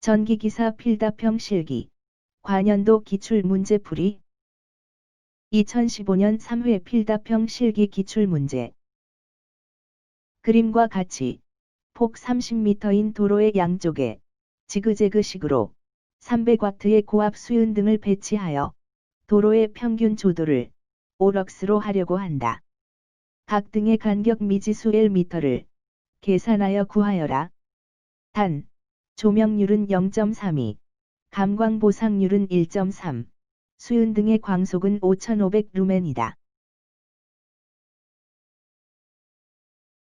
전기기사 필답형 실기 관연도 기출문제풀이 2015년 3회 필답형 실기 기출문제. 그림과 같이 폭 30m인 도로의 양쪽에 지그재그식으로 300W의 고압 수윤 등을 배치하여 도로의 평균 조도를 5럭스로 하려고 한다. 각 등의 간격 미지수 Lm를 계산하여 구하여라. 단, 조명률은 0.32, 감광 보상률은 1.3, 수윤 등의 광속은 5500루멘이다.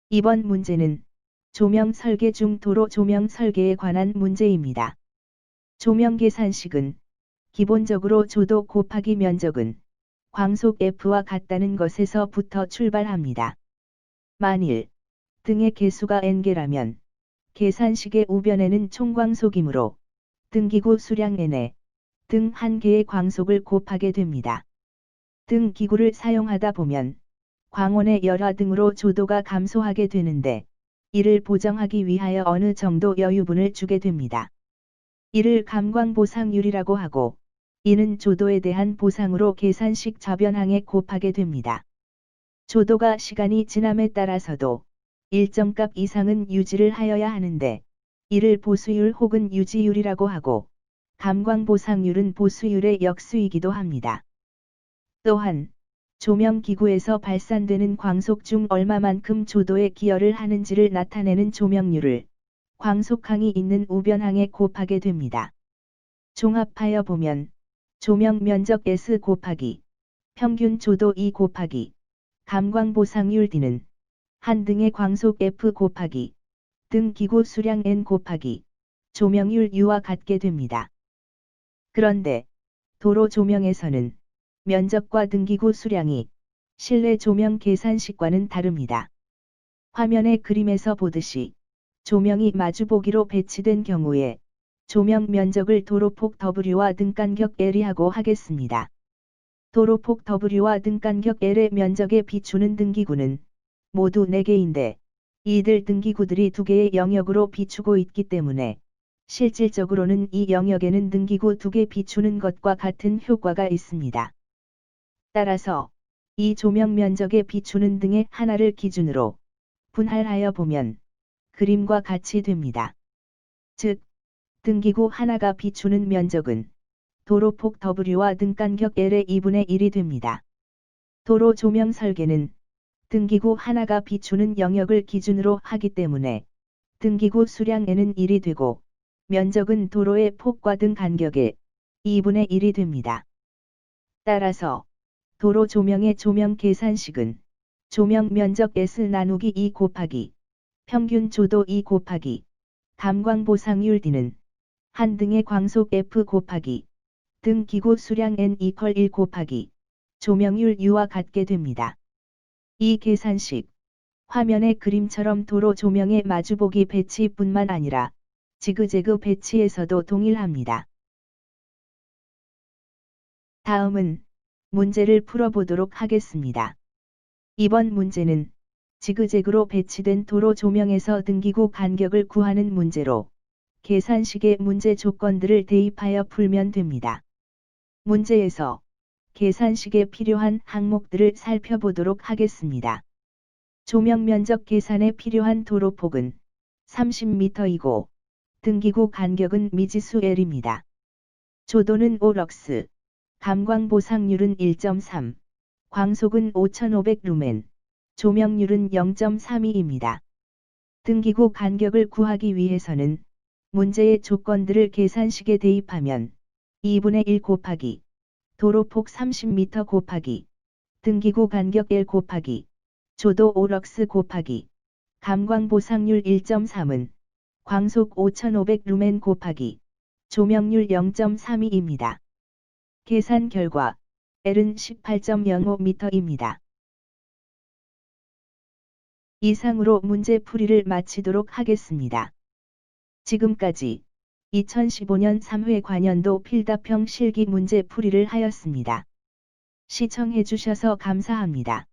이번 문제는 조명 설계 중 도로 조명 설계에 관한 문제입니다. 조명 계산식은 기본적으로 조도 곱하기 면적은 광속 F와 같다는 것에서부터 출발합니다. 만일 등의 개수가 n개라면 계산식의 우변에는 총광속이므로 등기구 수량 n에 등 한 개의 광속을 곱하게 됩니다. 등 기구를 사용하다 보면 광원의 열화 등으로 조도가 감소하게 되는데 이를 보정하기 위하여 어느 정도 여유분을 주게 됩니다. 이를 감광보상률이라고 하고 이는 조도에 대한 보상으로 계산식 좌변항에 곱하게 됩니다. 조도가 시간이 지남에 따라서도 일정 값 이상은 유지를 하여야 하는데 이를 보수율 혹은 유지율이라고 하고 감광보상률은 보수율의 역수이기도 합니다. 또한 조명기구에서 발산되는 광속 중 얼마만큼 조도에 기여를 하는지를 나타내는 조명률을 광속항이 있는 우변항에 곱하게 됩니다. 종합하여 보면 조명 면적 S 곱하기 평균 조도 E 곱하기 감광보상률 D는 한 등의 광속 F 곱하기 등 기구 수량 N 곱하기 조명률 U와 같게 됩니다. 그런데 도로 조명에서는 면적과 등기구 수량이 실내 조명 계산식과는 다릅니다. 화면의 그림에서 보듯이 조명이 마주보기로 배치된 경우에 조명 면적을 도로폭 W와 등간격 L이라고 하겠습니다. 도로폭 W와 등간격 L의 면적에 비추는 등기구는 모두 4개인데 이들 등기구들이 2개의 영역으로 비추고 있기 때문에 실질적으로는 이 영역에는 등기구 2개 비추는 것과 같은 효과가 있습니다. 따라서 이 조명 면적에 비추는 등의 하나를 기준으로 분할하여 보면 그림과 같이 됩니다. 즉, 등기구 하나가 비추는 면적은 도로폭 W와 등간격 L의 2분의 1이 됩니다. 도로 조명 설계는 등기구 하나가 비추는 영역을 기준으로 하기 때문에 등기구 수량 N은 1이 되고 면적은 도로의 폭과 등 간격의 2분의 1이 됩니다. 따라서 도로 조명의 조명 계산식은 조명 면적 S 나누기 2 곱하기 평균 조도 2 곱하기 감광보상률 D는 한 등의 광속 F 곱하기 등 기구 수량 N 이퀄 1 곱하기 조명률 U와 같게 됩니다. 이 계산식, 화면의 그림처럼 도로 조명의 마주보기 배치뿐만 아니라 지그재그 배치에서도 동일합니다. 다음은 문제를 풀어보도록 하겠습니다. 이번 문제는 지그재그로 배치된 도로 조명에서 등기구 간격을 구하는 문제로 계산식의 문제 조건들을 대입하여 풀면 됩니다. 문제에서 계산식에 필요한 항목들을 살펴보도록 하겠습니다. 조명 면적 계산에 필요한 도로폭은 30m이고 등기구 간격은 미지수 L입니다. 조도는 5럭스, 감광보상률은 1.3, 광속은 5500루멘, 조명률은 0.32입니다. 등기구 간격을 구하기 위해서는 문제의 조건들을 계산식에 대입하면 2분의 1 곱하기 도로폭 30m 곱하기 등기구 간격 L 곱하기 조도 5럭스 곱하기 감광보상률 1.3은 광속 5500루멘 곱하기 조명률 0.32입니다. 계산 결과 L은 18.05m입니다. 이상으로 문제 풀이를 마치도록 하겠습니다. 지금까지 2015년 3회 관연도 필답형 실기 문제 풀이를 하였습니다. 시청해 주셔서 감사합니다.